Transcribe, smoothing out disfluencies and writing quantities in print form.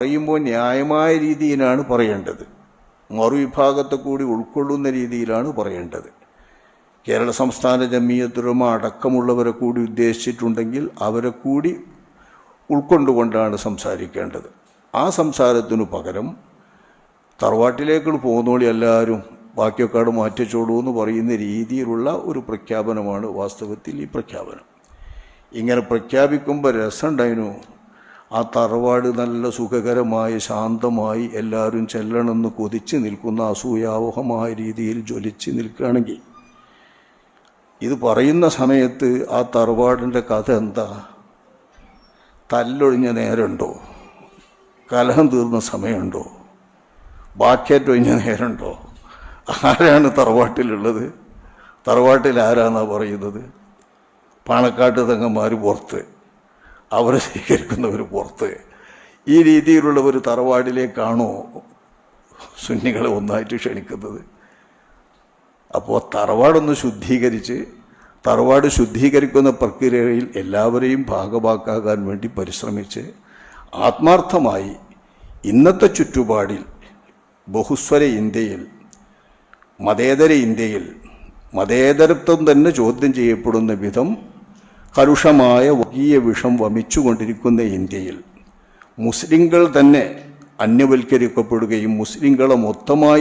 പറയുമ്പോൾ ന്യായമായ രീതിയിലാണ് പറയേണ്ടത്. മറുവിഭാഗത്തെ കൂടി ഉൾക്കൊള്ളുന്ന രീതിയിലാണ് പറയേണ്ടത്. കേരള സംസ്ഥാന ജമിയത്തുലമ അടക്കമുള്ളവരെ കൂടി ഉദ്ദേശിച്ചിട്ടുണ്ടെങ്കിൽ അവരെ കൂടി ഉൾക്കൊണ്ടുകൊണ്ടാണ് സംസാരിക്കേണ്ടത്. ആ സംസാരത്തിനു പകരം തറവാട്ടിലേക്ക് പോകുന്നോളി എല്ലാവരും ബാക്കിയൊക്കെ മാറ്റിച്ചോളൂ എന്ന് പറയുന്ന രീതിയിലുള്ള ഒരു പ്രഖ്യാപനമാണ് വാസ്തവത്തിൽ ഈ പ്രഖ്യാപനം. ഇങ്ങനെ പ്രഖ്യാപിക്കുമ്പോൾ രസമുണ്ടായിരുന്നു. ആ തറവാട് നല്ല സുഖകരമായി ശാന്തമായി എല്ലാവരും ചെല്ലണമെന്ന് കൊതിച്ച് നിൽക്കുന്ന അസൂയാവഹമായ രീതിയിൽ ജ്വലിച്ച് നിൽക്കുകയാണെങ്കിൽ ഇത് പറയുന്ന സമയത്ത് ആ തറവാടിൻ്റെ കഥ എന്താ? തല്ലൊഴിഞ്ഞ നേരമുണ്ടോ? കലഹം തീർന്ന സമയമുണ്ടോ? ബാക്കിയേറ്റൊഴിഞ്ഞ നേരമുണ്ടോ? ആരാണ് തറവാട്ടിലുള്ളത്? തറവാട്ടിൽ ആരാന്നാണ് പറയുന്നത്? പാണക്കാട്ട് തങ്ങന്മാർ പുറത്ത്, അവരെ സ്വീകരിക്കുന്നവർ പുറത്ത്. ഈ രീതിയിലുള്ള ഒരു തറവാടിലേക്കാണോ സുന്നികളെ ഒന്നായിട്ട് ക്ഷണിക്കുന്നത്? അപ്പോൾ തറവാടൊന്ന് ശുദ്ധീകരിച്ച്, തറവാട് ശുദ്ധീകരിക്കുന്ന പ്രക്രിയയിൽ എല്ലാവരെയും ഭാഗഭാക്കാകാൻ വേണ്ടി പരിശ്രമിച്ച് ആത്മാർത്ഥമായി ഇന്നത്തെ ചുറ്റുപാടിൽ ബഹുസ്വര ഇന്ത്യയിൽ, മതേതര ഇന്ത്യയിൽ മതേതരത്വം തന്നെ ചോദ്യം ചെയ്യപ്പെടുന്ന വിധം കലുഷമായ വർഗീയ വിഷം വമിച്ചുകൊണ്ടിരിക്കുന്ന ഇന്ത്യയിൽ മുസ്ലിങ്ങൾ തന്നെ അന്യവൽക്കരിക്കപ്പെടുകയും മുസ്ലിങ്ങളെ മൊത്തമായി